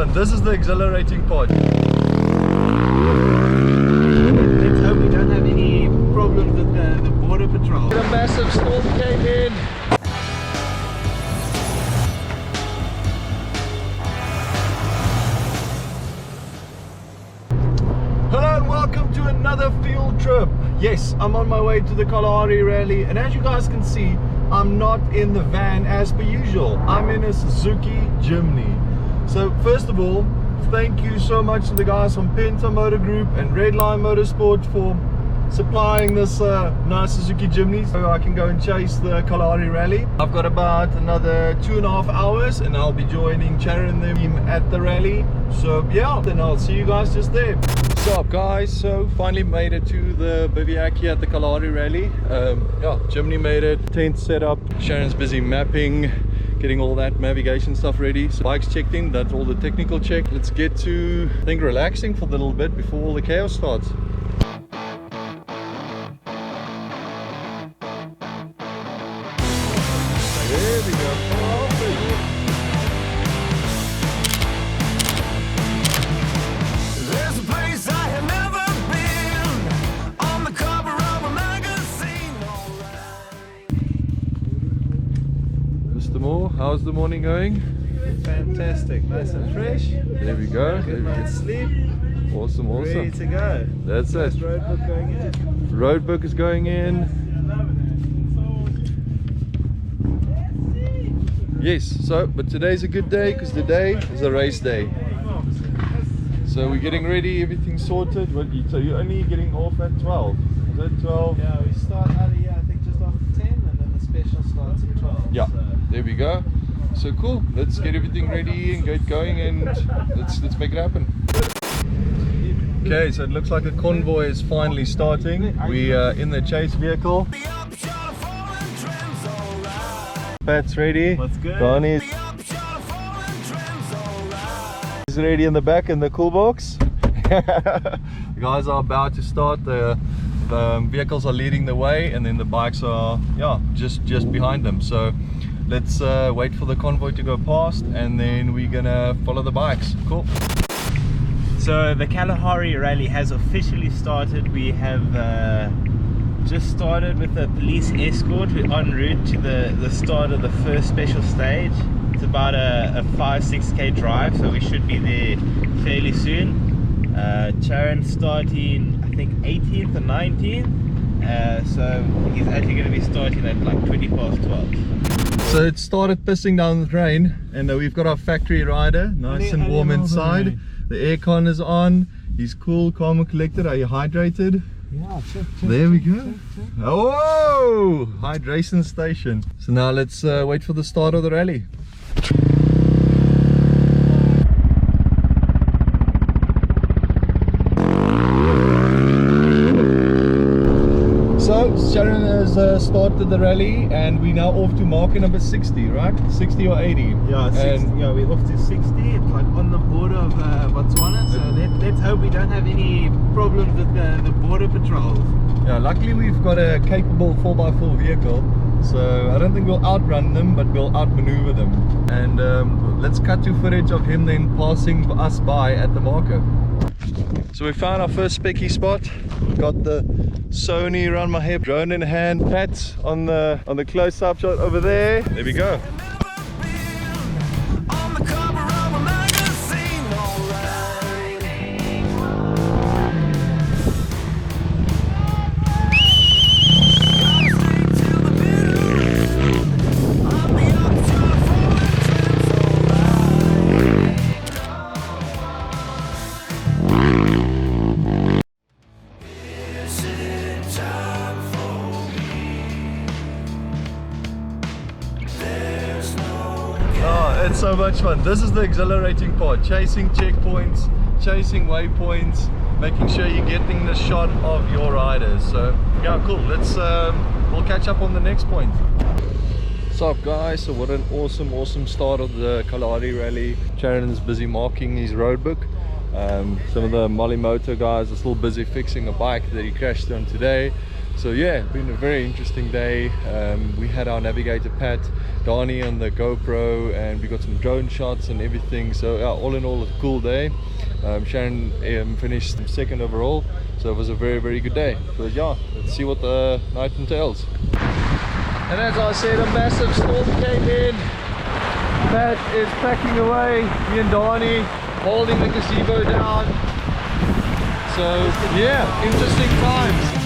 fun. This is the exhilarating part. Let's hope we don't have any problems with the border patrol. A massive storm came in. Hello and welcome to another field trip. Yes, I'm on my way to the Kalahari Rally, and as you guys can see, I'm not in the van as per usual. I'm in a Suzuki Jimny. So first of all, thank you so much to the guys from Penta Motorgroup and Redline Motorsport for supplying this nice Suzuki Jimny so I can go and chase the Kalahari Rally. I've got about another 2.5 hours and I'll be joining Charan and the team at the rally. So yeah, then I'll see you guys just there. What's up guys? So finally made it to the bivouac here at the Kalahari Rally. Yeah, Jimny made it, tent set up, Sharon's busy mapping, getting all that navigation stuff ready. So bike's checked in, that's all the technical check. Let's get to, I think, relaxing for a little bit before all the chaos starts. There we go. There's a place I have never been, on the cover of a magazine, Mr. Moore, how's the morning going? Fantastic, nice and fresh. There we go. Good night's sleep. Awesome, awesome. Ready to go. That's it. Roadbook going in. Roadbook is going in. Yes, so, but today's a good day because today is a race day. So we're getting ready, everything's sorted. So you're only getting off at 12. Is that 12? Yeah, we start out of here, I think just after 10, and then the special starts at 12. Yeah, So. there we go. So cool, let's get everything ready and get going and let's make it happen. Okay, so it looks like the convoy is finally starting. We are in the chase vehicle. Pat's ready. What's good? Danie is ready in the back in the cool box. The guys are about to start. The vehicles are leading the way, and then the bikes are just behind them. So let's wait for the convoy to go past, and then we're gonna follow the bikes. Cool. So the Kalahari Rally has officially started. We have just started with a police escort. We're en route to the start of the first special stage. It's about a 5-6k drive, so we should be there fairly soon. Charan starting, I think, 18th or 19th. So he's actually going to be starting at like 20 past 12. So it started pissing down the rain, and we've got our factory rider, nice and warm inside. The aircon is on. He's cool, calm and collected. Are you hydrated? Yeah, check. There we go. Oh, hydration station. So now let's wait for the start of the rally. So Sharon has started the rally, and we're now off to marker number 60, right? 60 or 80? Yeah, 60, and yeah, we're off to 60. It's like on the border of Botswana. So let's hope we don't have any problems with the border patrols. yeah, luckily we've got a capable 4x4 vehicle, so I don't think we'll outrun them, but we'll outmaneuver them. And let's cut to footage of him then passing us by at the marker. So we found our first specky spot. Got the Sony around my hip, drone in hand. Pat on the close-up shot over there. There we go. on the cover of a magazine, alright. Gotta stay till the bitter end. On the upshot, falling trends, alright. Is it time for me? There's no Oh, it's so much fun. This is the exhilarating part. Chasing checkpoints, chasing waypoints, making sure you're getting the shot of your riders. So yeah, cool. Let's we'll catch up on the next point. What's up guys? So what an awesome start of the Kalahari Rally. Charan's busy marking his roadbook. Some of the Motor guys are still busy fixing a bike that he crashed on today. So yeah, been a very interesting day. We had our navigator Pat, Danie on the GoPro, and we got some drone shots and everything. So yeah, all in all, a cool day. Charan finished second overall, so it was a very good day. But yeah, let's see what the night entails. And as I said, a massive storm came in. Pat is packing away, me and Danie holding the gazebo down. So yeah, interesting times.